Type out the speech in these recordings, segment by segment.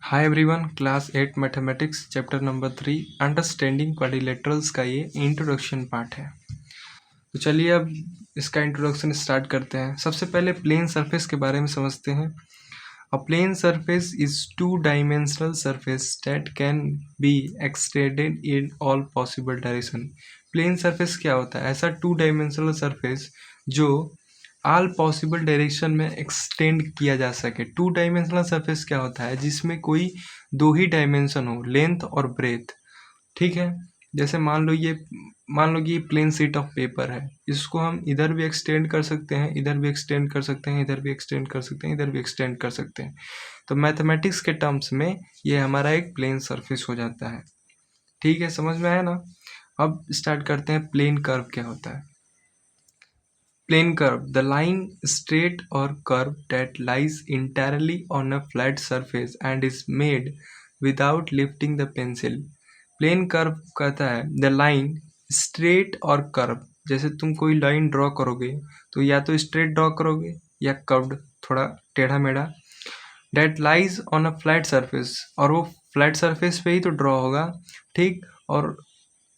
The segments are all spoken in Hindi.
Hi everyone, class 8 mathematics chapter number 3 understanding quadrilaterals का ये इंट्रोडक्शन पार्ट है। तो चलिए अब इसका इंट्रोडक्शन स्टार्ट करते हैं। सबसे पहले प्लेन सरफेस के बारे में समझते हैं। A plane surface is two dimensional surface that can be extended in all possible direction. Plane surface क्या होता है? ऐसा टू डायमेंशनल सरफेस जो ऑल पॉसिबल डायरेक्शन में एक्सटेंड किया जा सके। टू डायमेंशनल सरफेस क्या होता है? जिसमें कोई दो ही डायमेंशन हो, लेंथ और ब्रेथ। ठीक है, जैसे मान लो कि ये प्लेन शीट ऑफ पेपर है। इसको हम इधर भी एक्सटेंड कर सकते हैं, इधर भी एक्सटेंड कर सकते हैं, इधर भी एक्सटेंड कर सकते हैं, इधर भी एक्सटेंड कर सकते हैं। तो मैथमेटिक्स के टर्म्स में ये हमारा एक प्लेन सरफेस हो जाता है। ठीक है, समझ में आया ना? अब स्टार्ट करते हैं प्लेन कर्व क्या होता है। Plane curve: the line, straight or curve that lies entirely on a flat surface and is made without lifting the pencil. Plane curve कहता है the line, straight और curve। जैसे तुम कोई लाइन ड्रॉ करोगे तो या तो स्ट्रेट ड्रॉ करोगे या कर्व्ड, थोड़ा टेढ़ा मेढ़ा। That lies on a flat surface, और वो फ्लैट सरफेस पे ही तो ड्रॉ होगा। ठीक, और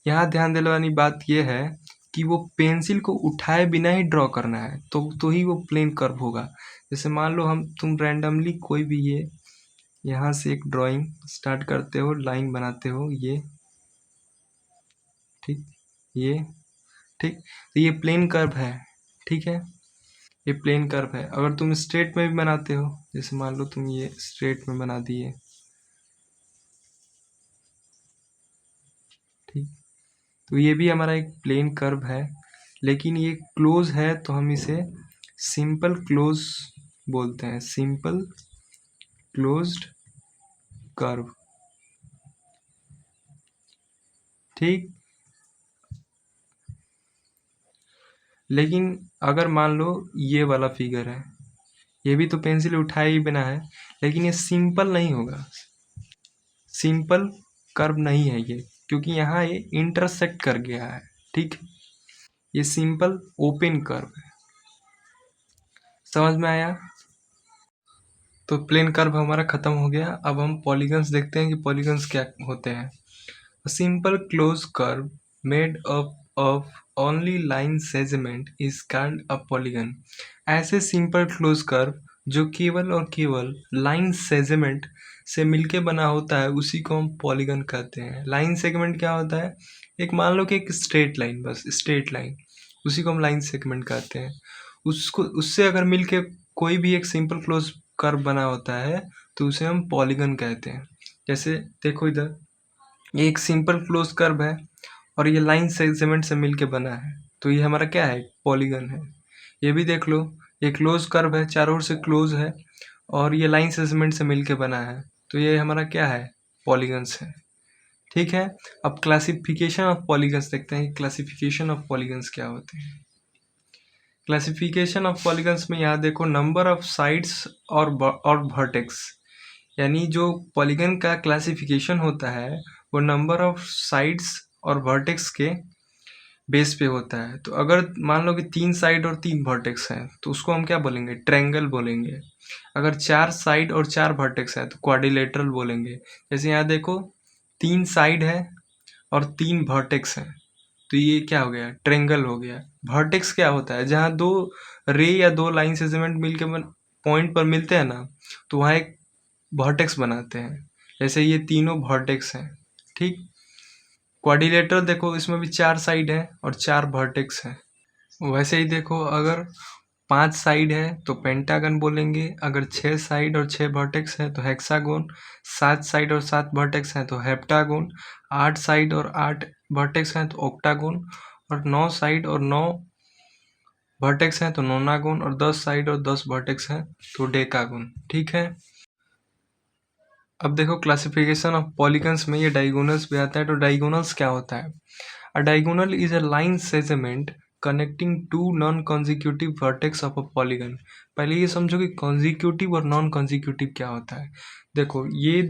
यहाँ ध्यान देने वाली बात यह है कि वो पेंसिल को उठाए बिना ही ड्रॉ करना है, तो ही वो प्लेन कर्व होगा। जैसे मान लो तुम रैंडमली कोई भी ये यहाँ से एक ड्राइंग स्टार्ट करते हो, लाइन बनाते हो, ये ठीक, ये ठीक, तो ये प्लेन कर्व है। ठीक है, ये प्लेन कर्व है। अगर तुम स्ट्रेट में भी बनाते हो, जैसे मान लो तुम ये स्ट्रेट में बना दिए, ठीक, तो ये भी हमारा एक प्लेन कर्व है, लेकिन ये क्लोज है तो हम इसे सिंपल क्लोज बोलते हैं, सिंपल क्लोज्ड कर्व। ठीक, लेकिन अगर मान लो ये वाला फिगर है, ये भी तो पेंसिल उठाए ही बिना है, लेकिन ये सिंपल नहीं होगा, सिंपल कर्व नहीं है ये, क्योंकि यहाँ ये इंटरसेक्ट कर गया है। ठीक, ये सिंपल ओपन कर्व है। समझ में आया? तो प्लेन कर्व हमारा खत्म हो गया। अब हम पॉलीगन्स देखते हैं कि पॉलीगन्स क्या होते हैं। A simple closed curve made up of only line segment is called a polygon. ऐसे सिंपल क्लोज कर्व जो केवल और केवल लाइन सेगमेंट से मिलके बना होता है, उसी को हम पॉलीगन कहते हैं। लाइन सेगमेंट क्या होता है? एक मान लो कि एक स्ट्रेट लाइन, बस स्ट्रेट लाइन, उसी को हम लाइन सेगमेंट कहते हैं। उसको उससे अगर मिलके कोई भी एक सिंपल क्लोज कर्व बना होता है तो उसे हम पॉलीगन कहते हैं। जैसे देखो इधर, ये एक सिंपल क्लोज कर्व है और ये लाइन सेगमेंट से मिलके बना है, तो ये हमारा क्या है? पॉलीगन है। ये भी देख लो, ये क्लोज कर्व है, चारों ओर से क्लोज है और ये लाइन सेगमेंट से मिलके बना है, तो ये हमारा क्या है? पॉलीगन्स है। ठीक है, अब क्लासिफिकेशन ऑफ पॉलीगन्स देखते हैं। क्लासिफिकेशन ऑफ पॉलीगन्स क्या होते हैं? क्लासिफिकेशन ऑफ पॉलीगन्स में यहाँ देखो, नंबर ऑफ साइड्स और वर्टेक्स, यानी जो पॉलीगन का क्लासिफिकेशन होता है वो नंबर ऑफ साइड्स और वर्टेक्स के बेस पे होता है। तो अगर मान लो कि 3 साइड और 3 वर्टेक्स हैं तो उसको हम क्या बोलेंगे? ट्रायंगल बोलेंगे। अगर 4 साइड और 4 वर्टेक्स हैं तो क्वाड्रिलेटरल बोलेंगे। जैसे यहाँ देखो, 3 साइड है और 3 वर्टेक्स हैं, तो ये क्या हो गया? ट्रायंगल हो गया। वर्टेक्स क्या होता है? जहाँ दो रे या दो लाइन सेगमेंट मिलके पॉइंट पर मिलते हैं ना, तो वहाँ एक वर्टेक्स बनाते हैं। जैसे ये तीनों वर्टेक्स हैं। ठीक, क्वाड्रिलेटरल देखो, इसमें भी 4 साइड है और 4 वर्टेक्स हैं। वैसे ही देखो, अगर 5 साइड है तो पेंटागन बोलेंगे, अगर 6 साइड और 6 वर्टेक्स है तो हेक्सागोन, 7 साइड और 7 वर्टेक्स हैं तो हेप्टागोन, 8 साइड और 8 वर्टेक्स हैं तो ऑक्टागोन, और 9 साइड और 9 वर्टेक्स हैं तो नोनागोन, और 10 साइड और 10 वर्टेक्स हैं तो डेकागोन। ठीक है, अब देखो क्लासिफिकेशन ऑफ पॉलीगन्स में ये डायगोनल्स भी आता है। तो डायगोनल्स क्या होता है? A diagonal is a line segment connecting two non consecutive vertex of a polygon. पहले ये समझो कि कॉन्जिक्यूटिव और नॉन कॉन्जिक्यूटिव क्या होता है। देखो, ये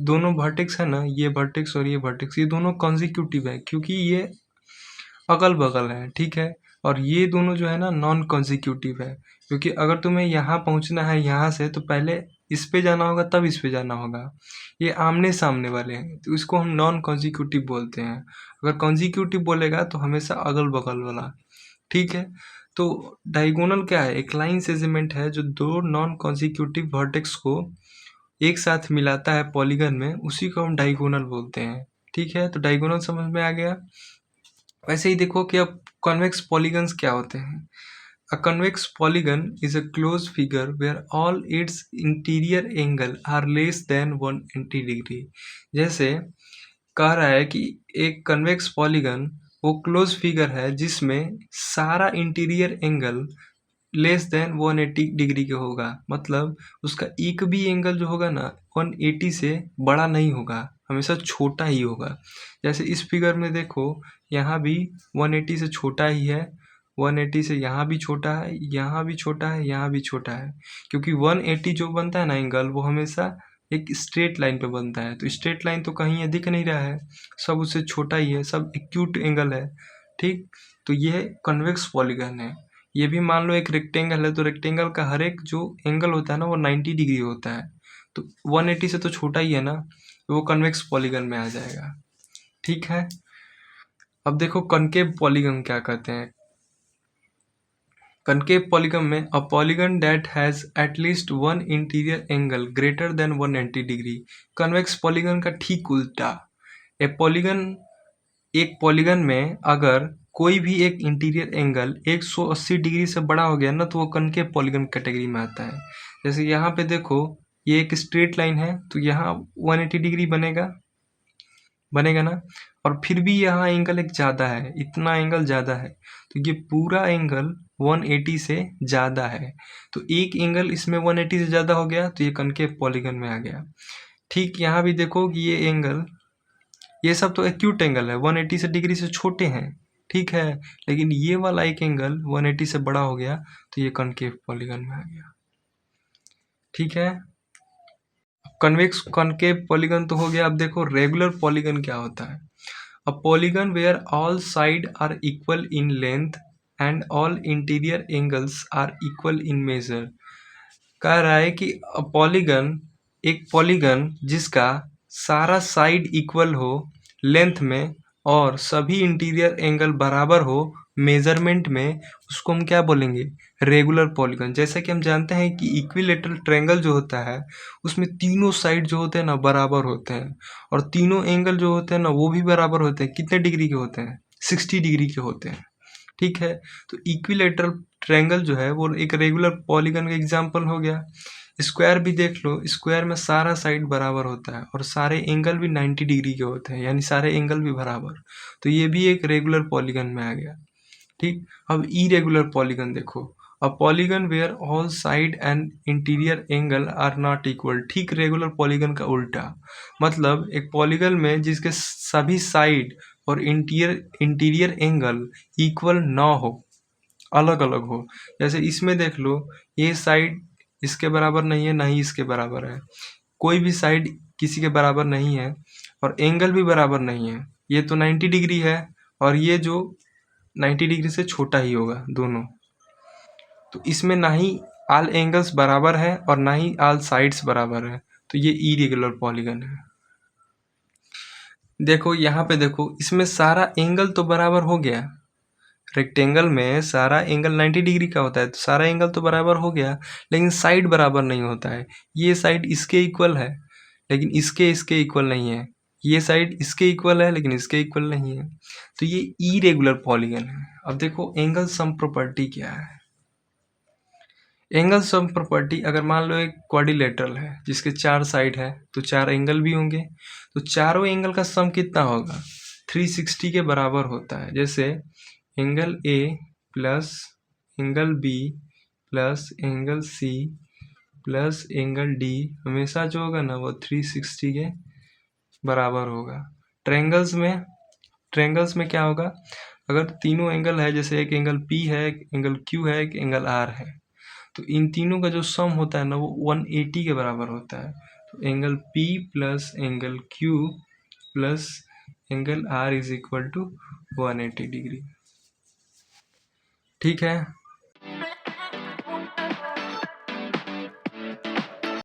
दोनों वर्टेक्स है ना, ये वर्टेक्स और ये वर्टेक्स, ये दोनों कॉन्जिक्यूटिव है क्योंकि ये अगल बगल है। ठीक है, और ये दोनों जो है ना नॉन कॉन्जिक्यूटिव है, क्योंकि अगर तुम्हें यहाँ पहुँचना है यहाँ से तो पहले इस पे जाना होगा तब इस पे जाना होगा। ये आमने सामने वाले हैं तो इसको हम नॉन कॉन्जिक्यूटिव बोलते हैं। अगर कॉन्जिक्यूटिव बोलेगा तो हमेशा अगल बगल वाला। ठीक है, तो डायगोनल क्या है? एक लाइन सेगमेंट है जो दो नॉन कॉन्जिक्यूटिव वर्टेक्स को एक साथ मिलाता है पॉलीगन में, उसी को हम डायगोनल बोलते हैं। ठीक है, तो डायगोनल समझ में आ गया। वैसे ही देखो कि अब कॉन्वेक्स पॉलीगन्स क्या होते हैं। A convex polygon is a closed figure where all its interior angle are less than 180 degree. जैसे कह रहा है कि एक कन्वेक्स पॉलीगन वो क्लोज फिगर है जिसमें सारा interior angle less than 180 degree का होगा। मतलब उसका एक भी एंगल जो होगा ना 180 से बड़ा नहीं होगा, हमेशा छोटा ही होगा। जैसे इस फिगर में देखो, यहाँ भी 180 से छोटा ही है, 180 से यहाँ भी छोटा है, यहाँ भी छोटा है, यहाँ भी छोटा है। क्योंकि 180 जो बनता है ना एंगल, वो हमेशा एक स्ट्रेट लाइन पे बनता है। तो स्ट्रेट लाइन तो कहीं ये दिख नहीं रहा है, सब उससे छोटा ही है, सब एक्यूट एंगल है। ठीक, तो ये कन्वेक्स पॉलीगन है। ये भी मान लो एक रेक्टेंगल है, तो रेक्टेंगल का हर एक जो एंगल होता है ना वो 90 डिग्री होता है। तो 180 से तो छोटा ही है ना, तो वो कन्वेक्स पॉलीगन में आ जाएगा। ठीक है, अब देखो कनकेव पॉलीगन क्या कहते हैं। कनकेव पॉलीगन में a polygon that has at least one interior angle greater than 180 degree. Convex polygon का ठीक उल्टा। ए पॉलीगन, एक पॉलीगन में अगर कोई भी एक इंटीरियर एंगल 180 डिग्री से बड़ा हो गया ना तो वो कनकेव पॉलीगन कैटेगरी में आता है। जैसे यहाँ पे देखो, ये एक स्ट्रेट लाइन है तो यहाँ 180 डिग्री बनेगा ना, और फिर भी यहाँ एंगल एक ज़्यादा है, इतना एंगल ज़्यादा है, तो ये पूरा एंगल 180 से ज़्यादा है। तो एक एंगल इसमें 180 से ज़्यादा हो गया तो ये कनकेव पॉलीगन में आ गया। ठीक, यहाँ भी देखो कि ये एंगल, ये सब तो एक्यूट एंगल है, 180 से डिग्री से छोटे हैं। ठीक है, लेकिन ये वाला एक एंगल 180 से बड़ा हो गया तो ये कनकेव पॉलीगन में आ गया। ठीक है, कन्वेक्स कॉनकेव पॉलीगन तो हो गया। अब देखो रेगुलर पॉलीगन क्या होता है। A polygon where all side are equal in length and all interior angles are equal in measure. कह रहा है कि पॉलीगन, एक पॉलीगन जिसका सारा साइड इक्वल हो लेंथ में और सभी इंटीरियर एंगल बराबर हो मेजरमेंट में, उसको हम क्या बोलेंगे? Regular polygon. जैसा कि हम जानते हैं कि इक्विलेटरल ट्रायंगल जो होता है उसमें तीनों साइड जो होते हैं ना बराबर होते हैं, और तीनों एंगल जो होते हैं ना वो भी बराबर होते हैं। कितने डिग्री के होते हैं? 60 डिग्री के होते हैं। ठीक है, तो इक्विलेटरल ट्रायंगल जो है वो एक रेगुलर पॉलीगन का एग्जांपल हो गया। स्क्वायर भी देख लो, स्क्वायर में सारा साइड बराबर होता है और सारे एंगल भी 90 डिग्री के होते हैं, यानी सारे एंगल भी बराबर। तो ये भी एक रेगुलर पॉलीगन में आ गया। ठीक, अब इरेगुलर पॉलीगन देखो। A polygon where all side and interior angle are not equal. ठीक, रेगुलर पॉलीगन का उल्टा। मतलब एक पॉलीगन में जिसके सभी साइड और इंटीरियर एंगल इक्वल ना हो, अलग अलग हो। जैसे इसमें देख लो, ये साइड इसके बराबर नहीं है, ना ही इसके बराबर है, कोई भी साइड किसी के बराबर नहीं है, और एंगल भी बराबर नहीं है। ये तो 90 डिग्री है और ये जो 90 डिग्री से छोटा ही होगा दोनों। तो इसमें ना ही ऑल एंगल्स बराबर है और ना ही ऑल साइड्स बराबर है, तो ये इरेगुलर पॉलीगन है। देखो यहाँ पे देखो, इसमें सारा एंगल तो बराबर हो गया। रेक्टेंगल में सारा एंगल 90 डिग्री का होता है तो सारा एंगल तो बराबर हो गया, लेकिन साइड बराबर नहीं होता है। ये साइड इसके इक्वल है लेकिन इसके इसके इक्वल नहीं है, ये साइड इसके इक्वल है लेकिन इसके इक्वल नहीं है, तो ये इरेगुलर पॉलीगन है। अब देखो एंगल सम प्रॉपर्टी क्या है। एंगल सम प्रॉपर्टी, अगर मान लो एक क्वाड्रिलेटरल है जिसके 4 साइड है तो 4 एंगल भी होंगे, तो चारों एंगल का सम कितना होगा? 360 के बराबर होता है। जैसे angle A plus angle B plus angle C plus angle D हमेशा जो होगा ना वो 360 के बराबर होगा। ट्रायंगल्स में क्या होगा? अगर तीनों एंगल है, जैसे एक एंगल पी है, एक एंगल क्यू है, एक एंगल आर है, तो इन तीनों का जो सम होता है ना वो 180 के बराबर होता है। तो angle P plus angle Q plus angle R is equal to 180 degree. ठीक है,